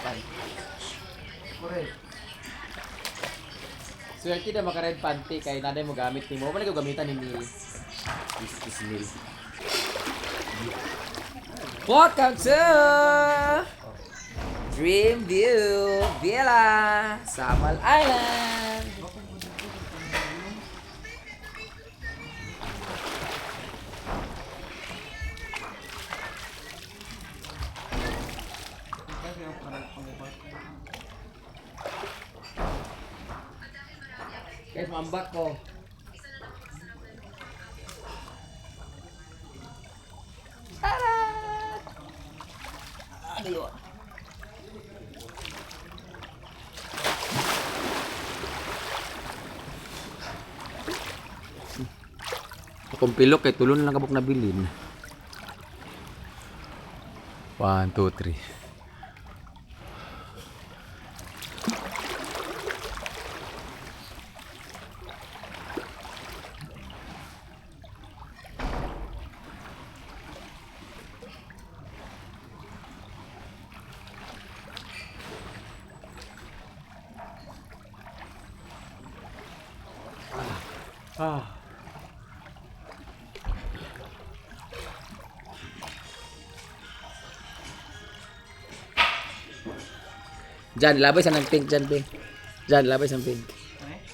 pan. Correct. Swerte na maka-red panty kay nanay mo gamit ni mo. Wala ko gamitan ni Neil. This is Neil. Welcome to Dream View Villa, Samal Island. Guys, mambak ko. Tarat! Adiyo. Akong pilok kay tulon lang kabuk nabilin. 1, 2, 3. Diyan, labay sa ng pink dyan, pink. Diyan, labay sa ng pink.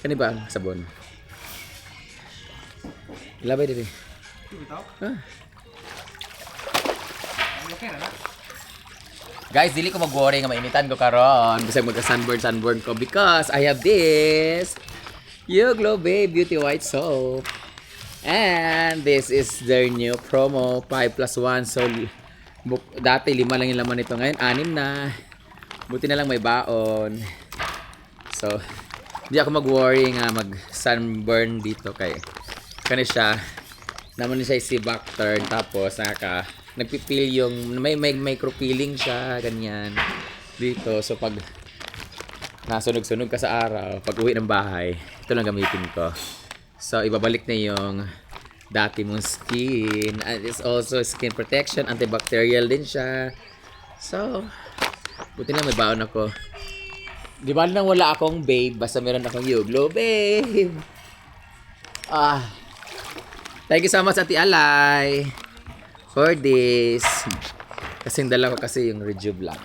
Kani ba ang sabon? Labay dito. Ah. Guys, dili ko mag-worry nga mainitan ko karon. Bisag magka-sunburn ko because I have this Yuglo Babe Beauty White Soap. And this is their new promo, 5+1. So, dati 5 lang yung laman nito. Ngayon, 6 na. Buti na lang may baon. So, di ako mag-worry nga mag-sunburn dito kay kani siya. Naman siya si-back turn tapos nagpipil yung may micro-peeling siya ganyan dito. So pag nasunog-sunog ka sa araw, pag uwi ng bahay, ito lang gamitin ko. So ibabalik na yung dati mong skin. And it's also skin protection, antibacterial din siya. So buti na may baon ako. Di ba nang wala akong babe, basta meron akong Yuglo Babe. Thank you so much Ate Alay for this. Kasing dala ko kasi yung Rejuve lang.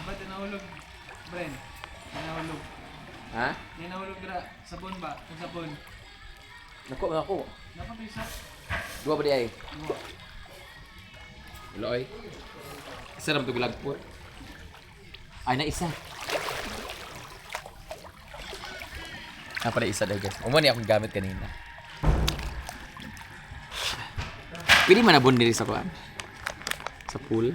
Ba't nahulog, Bren? Nahulog. Ha? Nahulog na sabon ba? Ang sabon. Nako. Napapisa. Dua ba di ay? Dua. Wala ay. Isa ram tugulag po. Ay na isa. Pala isa daw guys. Umani akong gamit kanina. Pwede manabon diri sa kuan. Sa pool.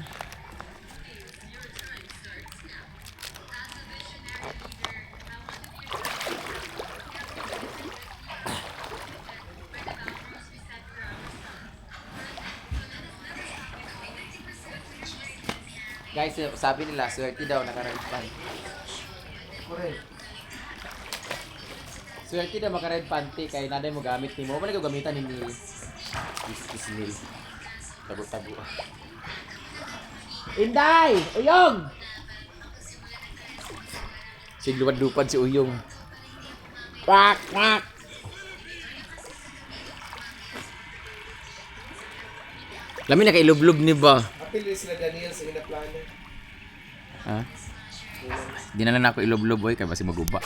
Guys, sabi nila, swerte daw naka-red panty. Correct. Swerte daw maka-red panty kay nanay mo gamit ni mo. Wala ko gamitan ni Neil. This is Neil. Tago-tago. Inday! Uyong! Sigluwad-lupad si Uyong. Kwak! Kwak! Lami na kay ilublog ni ba? Apil sila Daniel sa inaplano. Ha? Di na lang ako iloblob boy kaya basi maguba.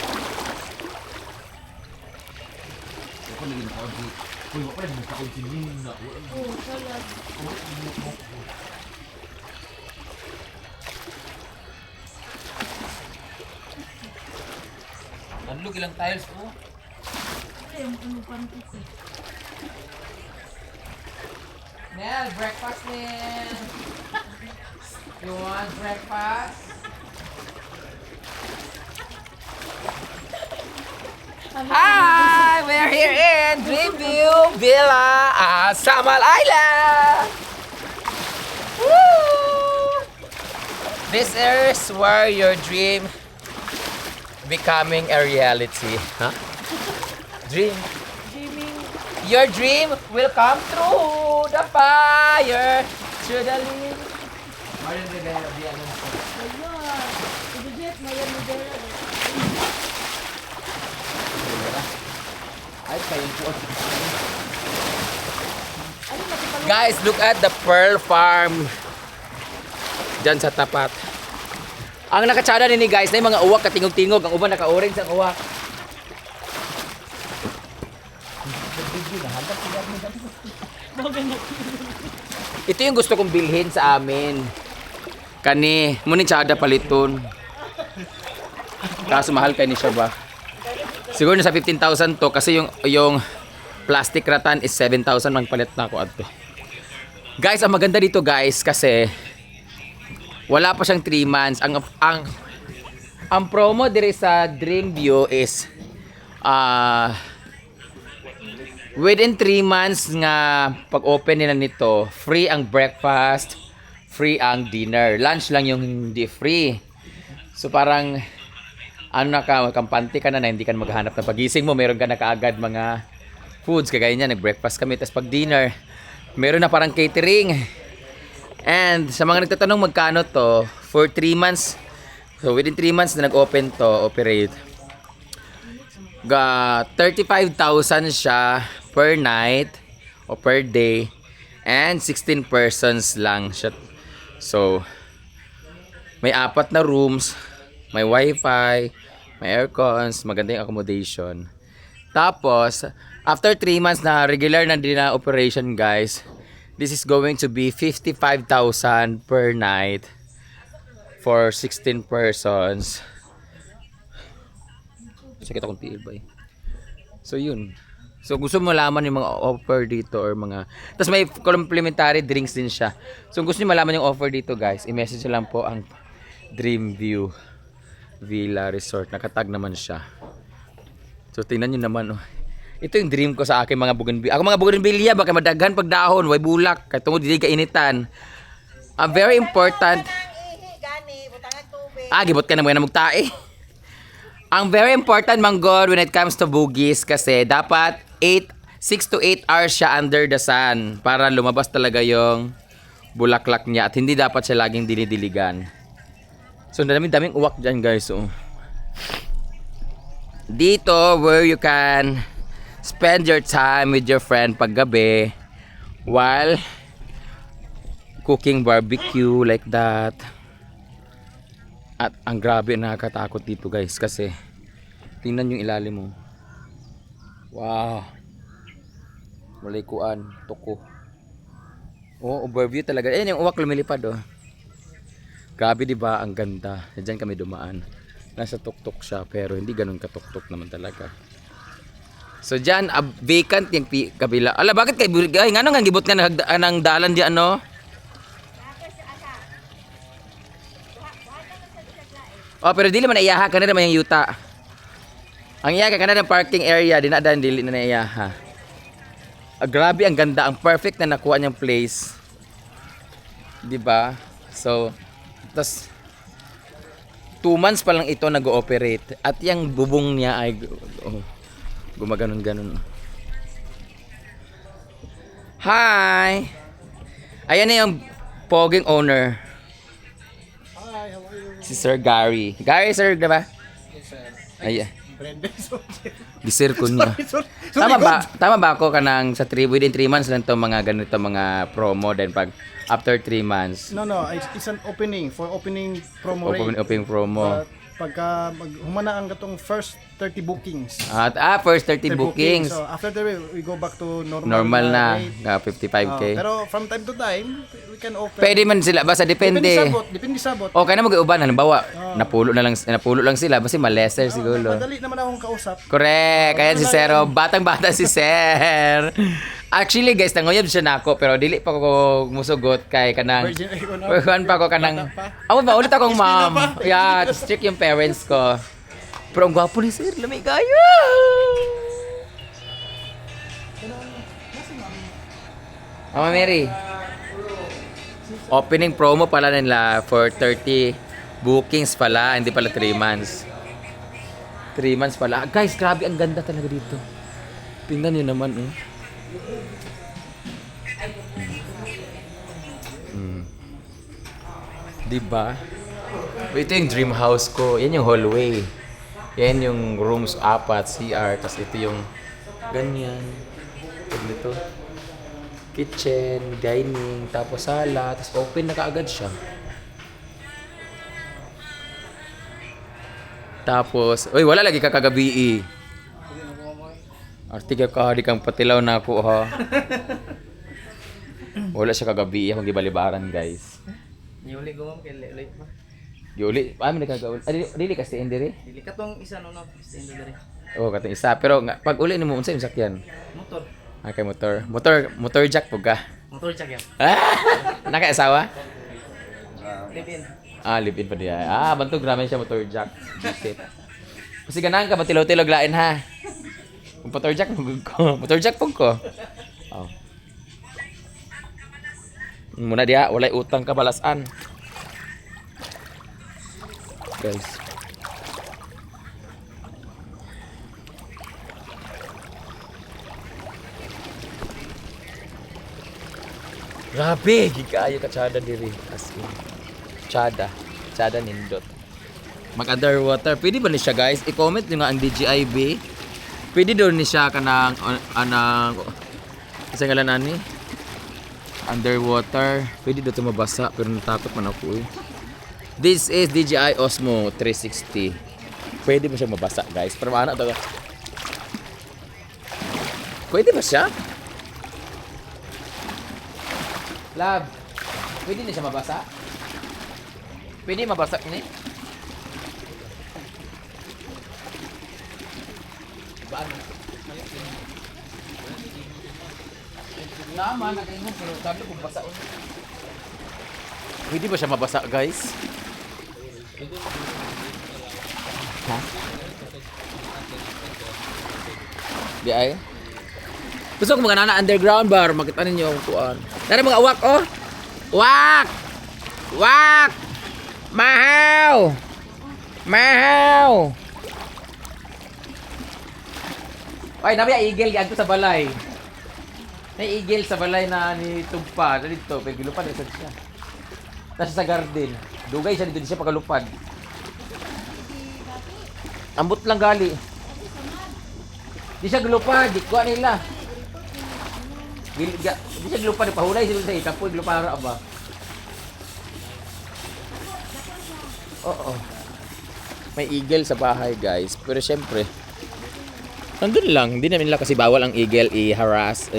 Ako naging ako. Uy, wala pa rin ako sinin na. Oo, salat. Nanlog ilang tiles po. Nel, breakfast Nel. You want breakfast? Hi! We're here in Dream View Villa, Samal Island! Woo! This is where your dream becoming a reality. Huh? Dreaming. Your dream will come true. The fire through the leaf. Marian Rivera, di Alonso. Ay, kayo po. Guys, look at the Pearl Farm. Diyan sa tapat. Ang nakatsada nini guys, na yung mga uwak katingog-tingog. Ang uban naka-orange ang uwak. Ito yung gusto kong bilhin sa amin. Kani, muni tsada paliton. Kaso mahal kay ni siya ba? Siguro nasa 15,000 to kasi yung plastic ratan is 7,000 mang palit na ako adto. Guys, ang maganda dito guys kasi wala pa siyang 3 months. Ang promo dire sa Dreamview is within 3 months nga pag-open nila nito, free ang breakfast, free ang dinner. Lunch lang yung hindi free. So parang kampante ka na hindi ka maghanap ng pagising mo, meron ka na kaagad mga foods, kagaya niya, nag-breakfast kami, tapos pag dinner, meron na parang catering. And sa mga nagtatanong magkano to, for 3 months, so within 3 months na nag-open to, operate, 35,000 siya per night o per day, and 16 persons lang siya. So, may 4 na rooms, may wifi, may aircons, maganda yung accommodation. Tapos, after 3 months na regular na din na operation guys, this is going to be 55,000 per night for 16 persons. Sakit akong tiil ba eh. So yun. So gusto mo malaman yung mga offer dito or mga... Tapos may complimentary drinks din siya. So gusto niyo malaman yung offer dito guys, i-message lang po ang Dreamview Villa Resort. Nakatag naman siya. So tingnan nyo naman. Oh. Ito yung dream ko sa akin mga bougainvillea. Ako mga bougainvillea, baka madaghan pag dahon, way bulak. Kaya tungod hindi kainitan. Very important. Gibot ka na mga namugtae. Ang very important manggod when it comes to boogies kasi dapat 6 to 8 hours siya under the sun para lumabas talaga yung bulaklak niya at hindi dapat siya laging dinidiligan. So daming uwak dyan guys. So, dito where you can spend your time with your friend paggabi while cooking barbecue like that. At ang grabe nakakatakot dito guys kasi tingnan yung ilalim mo. Wow. Walay kuan, tuko. Oh, overview talaga. Ayun yung uwak lumilipad oh. Grabe 'di ba? Ang ganda. Diyan kami dumaan. Nasa tuktok siya pero hindi ganoon katuktok naman talaga. So diyan vacant yung kabila. Ala bakit kay ngano nga gibot nga nang dalan di ano? Oh, pero dili man naiyaha kana naman yung yuta. Ang iya kana ng parking area dinadan dili na naiyaha. Grabe ang ganda, ang perfect na nakuha niyang place. 'Di ba? So, tas 2 months pa lang ito nag-ooperate at yung bubong niya ay gumaganon-ganon. Hi. Ayan na yung poging owner. Si Sir Gary. Gary, sir, diba? Yes, sir. Ay, Brenda. gisir ko niya. Tama ba ako kanang sa within 3 months lang to mga ganito mga promo then pag after 3 months? No, it's an opening for opening promo rate. Opening promo. Pagka humana ang gatong first 30 bookings. First 30 bookings. So after that we go back to Normal na, rate. 55k. Pero from time to time we can open. Pwede man sila basta depende. Depende sabot. Okay na mag-uban halimbawa, napulo lang sila basta ma-lesser siguro. Madali naman akong kausap. Correct. Kaya si Sir, batang-bata si Sir. Actually guys, nangoyab siya nako pero dili pa ko musugot kay kanang Virgin pa ko kanang. Maulit akong mom. Yeah, strict yung parents ko. Pero ang gwapo ni Sir, lamig kayo. Mama Mary. Opening promo pala nila for 30 bookings pala, hindi pala 3 months. 3 months pala. Guys, grabe ang ganda talaga dito. Tingnan niyo naman oh. Diba? Ito yung dream house ko. Yan yung hallway. Yan yung rooms 4, CR. Tapos ito yung ganyan. Dito. Kitchen, dining, tapos sala. Tapos open na kaagad siya. Tapos, uy, wala lagi ka kagabi Artiga ka, di kang patilaw na ako ha. Wala siya kagabi akong gibalibaran guys. Niuli ko ma'am, kay late pa. Giuli, ay man nagkagaul. Dili ka stay in dire. Dili ka tong isa no, stand dere. Oh, katong isa. Pero nga, pag uli ni mo unsa yung sakyan? Motor. Ah, kay motor jack po ka. Motor check yan. Ah, naka-asawa? Live-in. Ah, live-in pa diya. Ah, bantog namin siya motor jack. Visit. Kasi ganahan ka matilaw-tilaw lain ha. Motor jack mo ko. Motor jack po ko. Oh. Muna dia, walay utang ka balasan. Guys. Grabe, gikayo ka tsada diri. As in. Tsada nindot. Mag-underwater. Pwede ba ni siya guys? I-comment nyo nga ang DJIB. Pwede doon ni siya kanang anang kasi ngalan ani underwater. Pwede doon ito mabasa pero natakot man ako eh. This is DJI Osmo 360. Pwede mo siya mabasa guys. Pero ano ito? Pwede ba siya? Love, pwede na siya mabasa? Pwede mabasa ni? Paano? Naman, nakaingon pero sabi ko basa. Pwede ba siya mabasa guys? Ha? Di ay? Gusto ko mga nana underground bar, makita ninyo ang kuan. Nara mga uwak oh. Wak! Wak! Mahaw! Mahaw! Ay, nabi eagle yan sa balay. May eagle sa balay na ni Tumpa. Dito, may gilupad isa siya. Nasa sa garden. Dugay siya dito, di siya pagalupad. Ambot lang gali. Di siya gilupad, di kuha nila. Di siya gilupad, pahulay sila sa itapoy, gilupara ba? Oo. May eagle sa bahay guys. Pero syempre, nandun lang. Hindi namin nila kasi bawal ang eagle i-harass,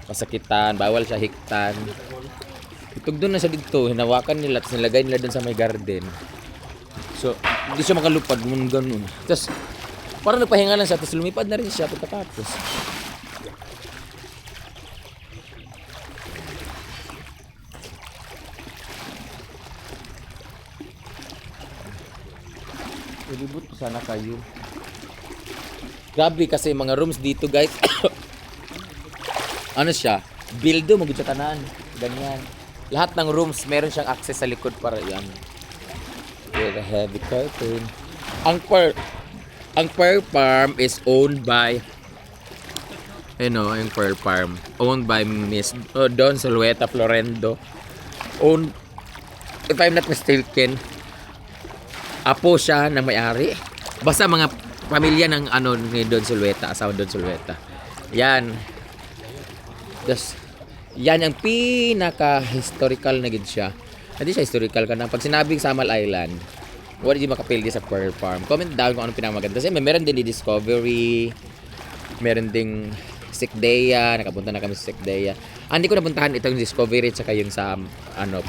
masakitan, bawal siya hiktan. Itog doon na siya dito, hinawakan nila, tapos nilagay nila doon sa may garden. So, hindi siya makalupad, ganun. Tapos, parang nagpahinga lang siya, tapos lumipad na rin siya pagkatapos. Ilibot ko sana kayo. Grabe kasi mga rooms dito guys. Ano siya? Bildo magud sa tanan. Ganyan. Lahat ng rooms meron siyang access sa likod para yan. With a heavy curtain. Ang Pearl Farm is owned by yung Pearl Farm owned by Miss Don Solueta Florendo. Owned, if I'm not mistaken, apo siya ng may-ari. Basta mga pamilya ng ni Don Solueta, asawa Don Solueta. Yan. Yan ang pinaka-historical na gid siya. Hindi siya historical ka na. Pag sinabing Samal Island, wala di makapildi sa Pearl Farm. Comment down kung anong pinakamaganda. Kasi meron din di Discovery, meron ding Sikdea, nakapunta na kami sa Sikdea. Hindi ko napuntahan itong Discovery at saka yung sa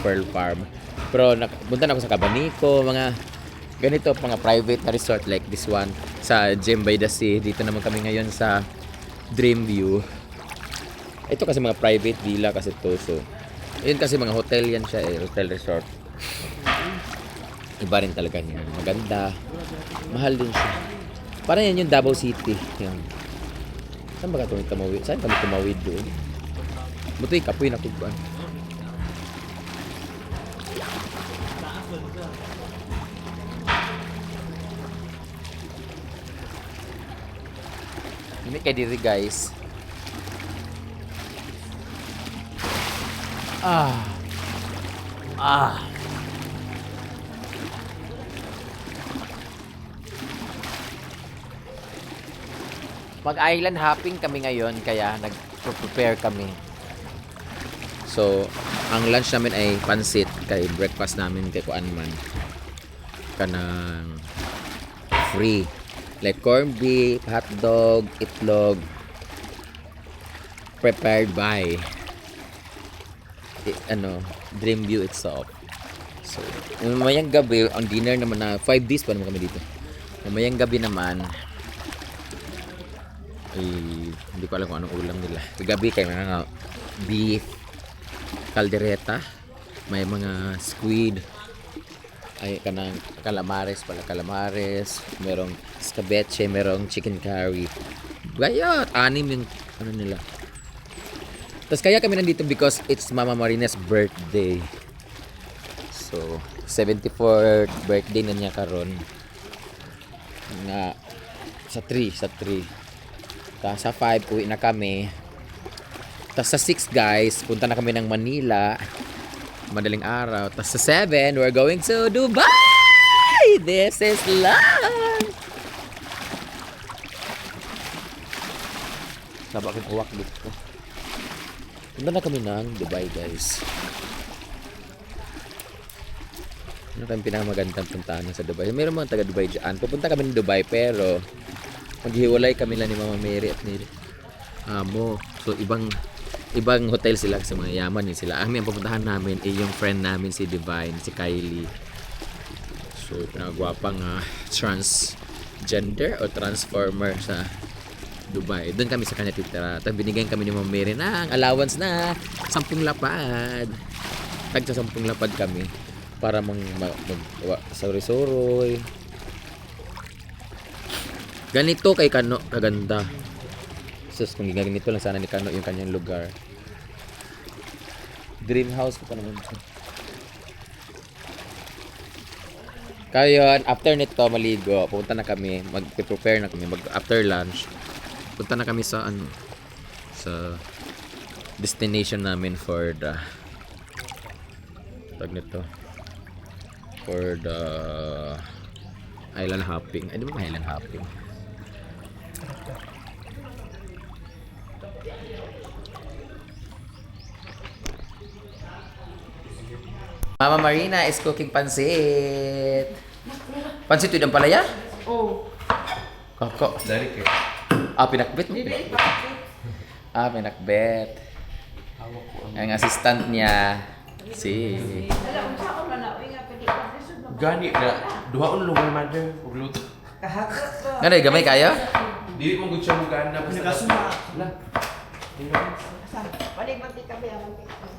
Pearl Farm. Pero napunta na ako sa Cabanico, mga ganito, mga private na resort like this one sa Gem by the Sea. Dito naman kami ngayon sa Dreamview. Ito kasi mga private villa kasi to. So, yun kasi mga hotel yan siya hotel resort. Iba rin talaga yun. Maganda. Mahal din siya. Parang yan yung Davao City. Yan. Saan ba kami tumawid? Saan kami tumawid doon? Butoy kapoy na kubban. Hindi kay diri guys. Ah. Ah. Mag-island hopping kami ngayon kaya nag-prepare kami. So, ang lunch namin ay pansit kay breakfast namin kay kuan man. Kanang free. Like corned beef, hotdog, itlog prepared by Dreamview itself. So, mamayang gabi, ang dinner naman na 5 days pa naman kami dito. Mamayang gabi naman hindi ko alam kung anong ulam nila. Gabi kay mga beef, caldereta, may mga squid, ay kanang calamares, merong escabeche, merong chicken curry. Gayot, anim yung ano nila. Tapos kaya kami nandito because it's Mama Marina's birthday. So, 74th birthday na niya karon. Na sa 3. Tapos sa 5 uwi na kami. Tapos sa 6 guys, punta na kami ng Manila. Madaling araw. Tapos sa 7, we're going to Dubai! This is love! Saba akong uwak dito. Punta na kami ng Dubai guys. Ano kayong pinakamagandang puntahan sa Dubai? Mayroon mga taga Dubai dyan. Pupunta kami ng Dubai pero maghiwalay kami lang ni Mama Mary at ni Amo. So ibang hotel sila kasi mga yaman yun sila. Ang pupuntahan namin ay yung friend namin si Divine, si Kylie. So pinagwapang transgender o transformer sa Dubai. Doon kami sa kanya titira. Tapos binigyan kami ni Mama Mary ng allowance na 10 lapad. Tagsa 10 lapad kami para sorry. Ganito kay Kano kaganda. Sus, kung ganito lang sana ni Kano yung kanyang lugar. Dream house ko pa naman siya. Kaya after nito maligo, pupunta na kami, mag-prepare na kami after lunch. Punta na kami sa sa destination namin for the island hopping. Ay, di ba island hopping? Mama Marina is cooking pansit. Pansit ito yung palaya? Oh. Koko. Dari kayo. Pinakbet mo? Pinakbet. Ang assistant niya, si... Gani na duhaon lumay mother ug luto. Ganun, gamay kayo? Dili mo gud siya mugana basta. La.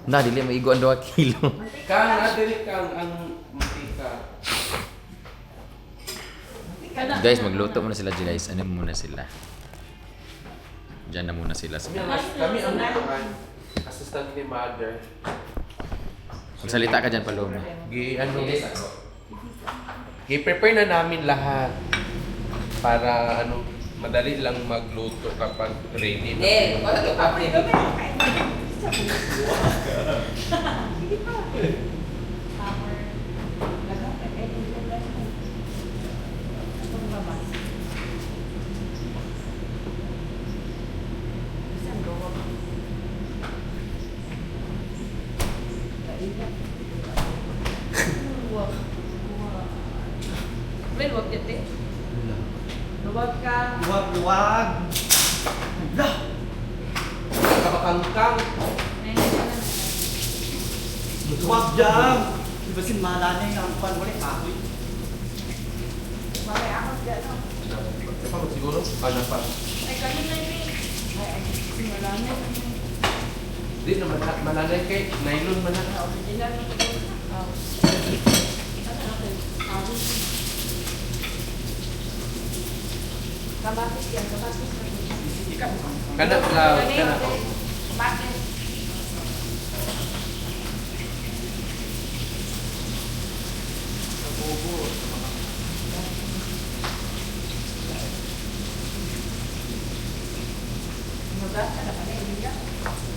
Na, dili mo igo ang 2 kilo. Kang adili kang ang mantika. Guys, magluto muna sila guys. Ano muna sila? Diyan na muna sila. Kami ang lutuan. Assistant ni mother. Magsalita ka dyan, Paloma. I-prepare na namin lahat para madali lang magluto kapag ready na. Well, wag dito. Luwag ka. Luwag. Kapakangkang. Luwag dyan. Diba sin malanya yung ang pan ulit ako. Mamay ako dyan. Apa siguro? Ano pa? Ay, kami na yun. Ay, simula na. Di naman malalay kay nylon man na. Original na ito. Kamatis yan, kamatis. Kana ko. Kamatis.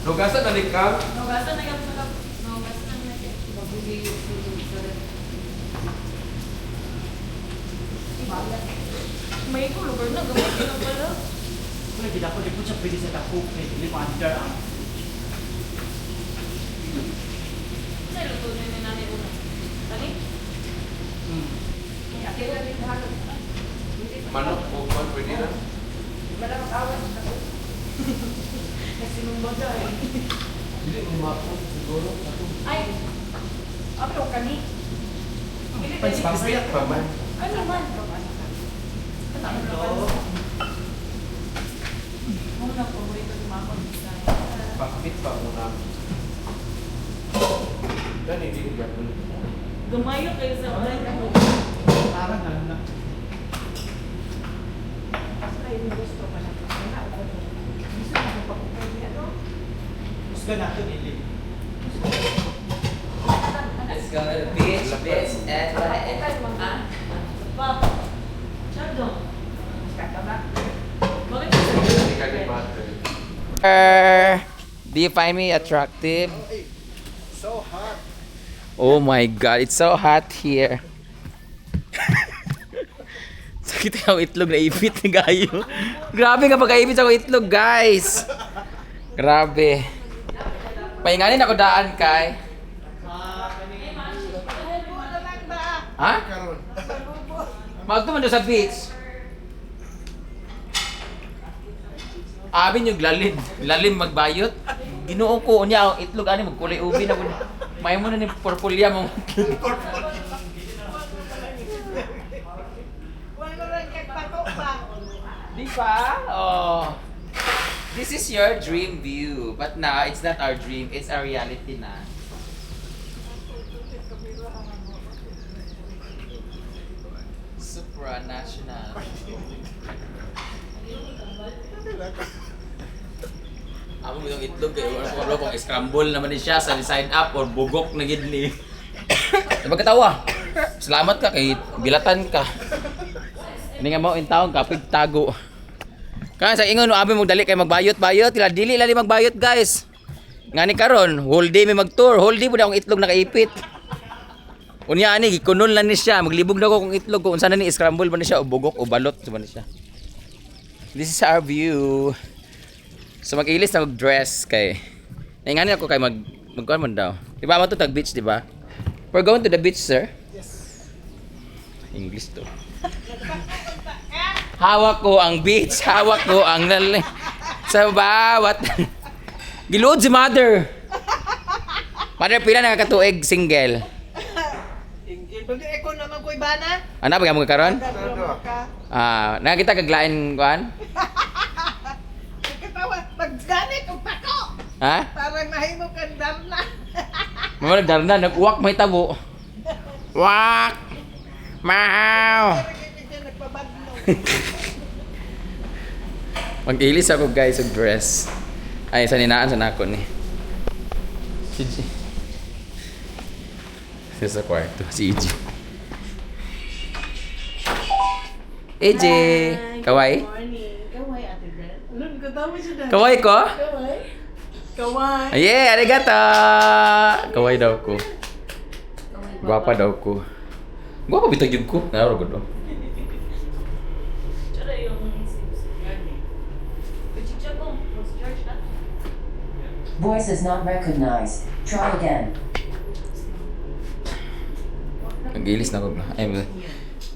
Nugasan na likang. Nugasan na yung dako di po siya pwede sa dako. Pwede mo under ang. Sa luto na ni nanay una. Tani? Ate na rin halong. Manok, bukman, pwede na. Wala mag-awas ako. Kasi nung baga eh. Hindi, umapon, siguro. Ay! Abi o kani? Pagpit pa man. Ano man? Ano? Muna paborito ni Mama ng design. Pagpit pa muna. Dani, hindi ka. Gumayo kayo sa online ako. Parang ano na. Kasi na yung gusto ko na. Wala ako. Gusto ko na pagkukunin ano? Gusto natin ili. Let's go to the beach, bitch, and Pa, Chado. Kakaba. Bakit Hindi ka ni mother. Do you find me attractive? So hot. Oh my god, it's so hot here. Sakit yung itlog na ipit ni Gayo. Grabe kapag kaipit ako itlog, guys. Grabe. Pahinganin ako daan, kay. Ha? Magto man doon sa beach. Abin yung lalim. Lalim magbayot. Ginoo ko niya ang itlog ani magkulay ubi na ko. May mo na ni porpulya mo. Di ba? Oh. This is your dream view. But now, it's not our dream. It's our reality na. Supranational. Amo mo yung itlog kayo. Ano kung scramble naman ni siya sa side up or bugok na gid ni. Pagkatawa. Salamat ka kay bilatan ka. Ini nga mo in taon kapig tago. Kaya sa ingon no abi mo dali kay magbayot-bayot, tila dili lali magbayot guys. Ngani karon, whole day may mag-tour, whole day pud akong itlog nakaipit. Unya ani gikunon lang ni siya, maglibog na ko kung itlog ko unsa na ni scramble ba ni siya o bugok o balot sa ni siya. This is our view. So mag-ilis na mag-dress kay. Ngani ako kay magkuan man daw. Di ba mo to tag beach, di ba? We're going to the beach, sir. Yes. English to. Hawak ko ang beach, hawak ko ang sa bawat. Giluod si mother. Mother, pila na kakatuig single? Pwede ako naman ko ibana. Ano ba mo karon? Ka. Nakita kaglain kuan? Katawa, pagganit ang pako. Ha? Parang mahimo kang darna. Mo nagdarna, nag-uwak may tabo. Wak! Mahaw! Nagpabadlo. Mag-ilis ako guys sa dress. Ay, sa ninaan sa nako ni. Si G. Sa kwarto, si EJ. EJ! Kawai? Morning. Kawai, Ate Brent. Anong katawa siya dahil? Kawai ko? Kawai. Kawai. Yeah, arigato! Kawai daw ko. Guwapa daw ko. Guwapa bitag yun ko. Nararo ko daw. Tsara yung Kuchicha ko. Mag-charge na. Voice is not recognized. Try again. Nag-ilis na ako. Ay,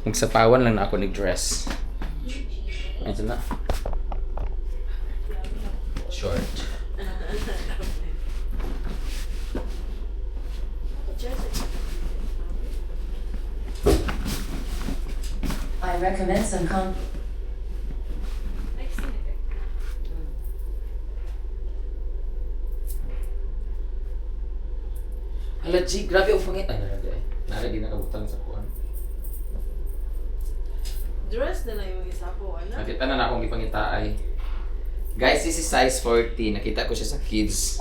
magsapawan lang na ako nag-dress. Ay, ito na. Short. I recommend some Next thing. Hala, G, grabe ang pangit. Ay, nalagay. Nalagay na kabutang sa kuwan. Dress na lang yung isa po, ano? Nakita na akong ipangitaay. Guys, this is size 40. Nakita ko siya sa kids.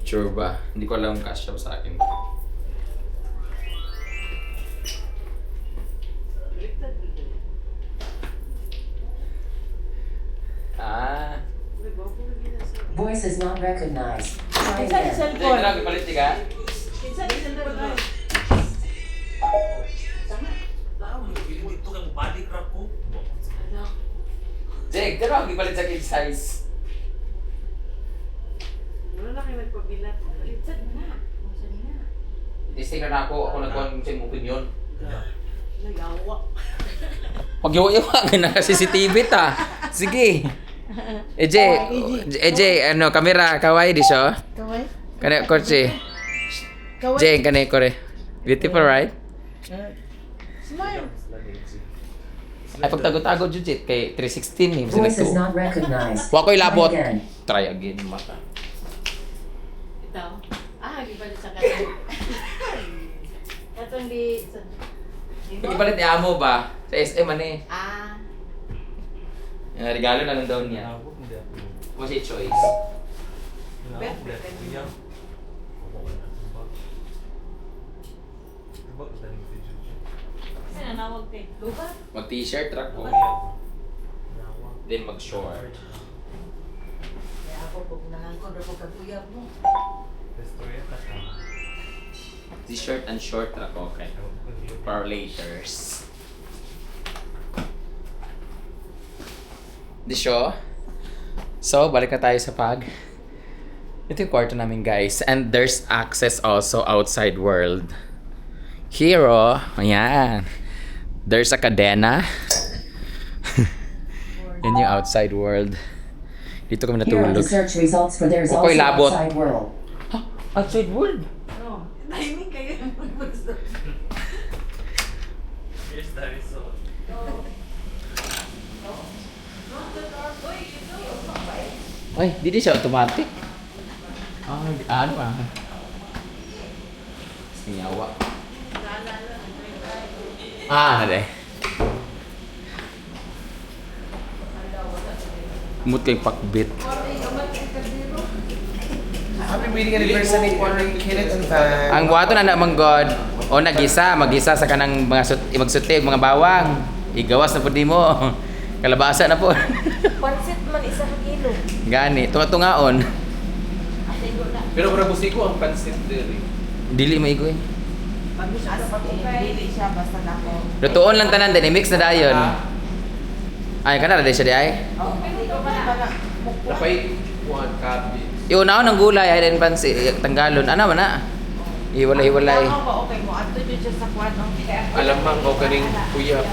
Sure ba? Hindi ko alam kung kasya ba sa akin. Baliktad mo din. Ah. May bago na ginasa. voice is not recognized. Try Kinsa ni again. Hindi, cellphone? grabe palit ka. Kinsa ni cellphone? Jeg, Jade, pero ang ipalit sa kid size. Wala na kayo nagpabilat. Litad na. Masali na. Testing na ako nagkuhan sa imong opinion. Nag-awa. Pag-iwa-iwa ka na CCTV ta. Sige. EJ, ano, kamera, kawaii di siya? Kaway? Kani, kotse. Kaway? Jane, kani, kore. Beautiful, right? Smile. Ay, pagtago-tago, Jujit, kay 316 ni. Voice is not recognized. Wa ko'y labot. Try again. Try again, mata. Ito. Gibalit sa kanan. Katong di... Ipalit ni Amo ba? Sa SM, ano eh. Yung regalo na lang daw niya. What's your choice? Kasi nanawag kay Luba. Mag-t-shirt, track ko. Then mag-short. Kaya ako pag nangangkon ako kaguyab mo. T-shirt and short track ko, okay. For laters. Di show? So, balik na tayo sa pag. Ito yung kwarto namin, guys. And there's access also outside world. Here, oh. Ayan. There's a cadena. Yan yung outside world. Dito kami Here are the natulog. search results for there's also Ukoy labot. outside world. Outside world? No. Timing kayo yung magbusto. Ay, di siya automatic. Ano ah. Sinyawa. Ano de? Kumot kay pakbit. Happy wedding anniversary for Kenneth and Van. Ang buhato na namang God. O magisa sa kanang mga magsuti mga bawang. Igawas na po di mo. Kalabasa na po. Pansit man isa ka kilo. Gani, tunga-tungaon. Pero para busi ko ang pansit diri. Dili maigoy. Dili siya basta nako. Lutuon lang tanan din, i-mix na dayon. Ay, kana na di siya di ay. Napay one cabbage. Iunaw ng gulay ay din pansi tanggalon. Ano man na? Hiwalay-hiwalay. Ano ba okay mo? Adto jud siya sa kwan no. Alam man ko kaning kuya.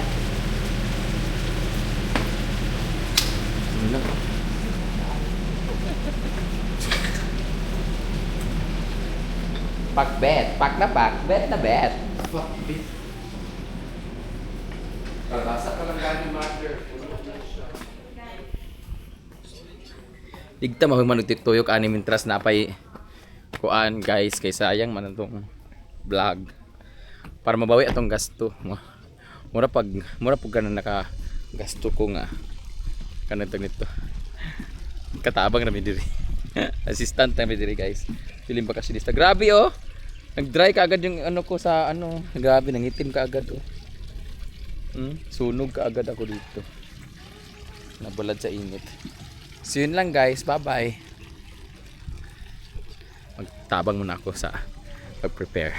Pakbet, pak na pak, bet na bet. Fuck bit. Kalasa ka lang gani master. Digta mahong manugtituyok ani mintras na pay kuan guys kay sayang man atong vlog. Para mabawi atong gasto. Mura pag kana naka gasto ko nga kanang nito. Katabang na mi diri. Assistant na mi diri guys. Pilim pa kasi lista. Grabe oh. Nag-dry ka agad yung ano ko sa ano. Grabe nangitim ka agad oh. Sunog ka agad ako dito. Nabalad sa init. So yun lang guys. Bye-bye. Magtabang muna ako sa pag-prepare.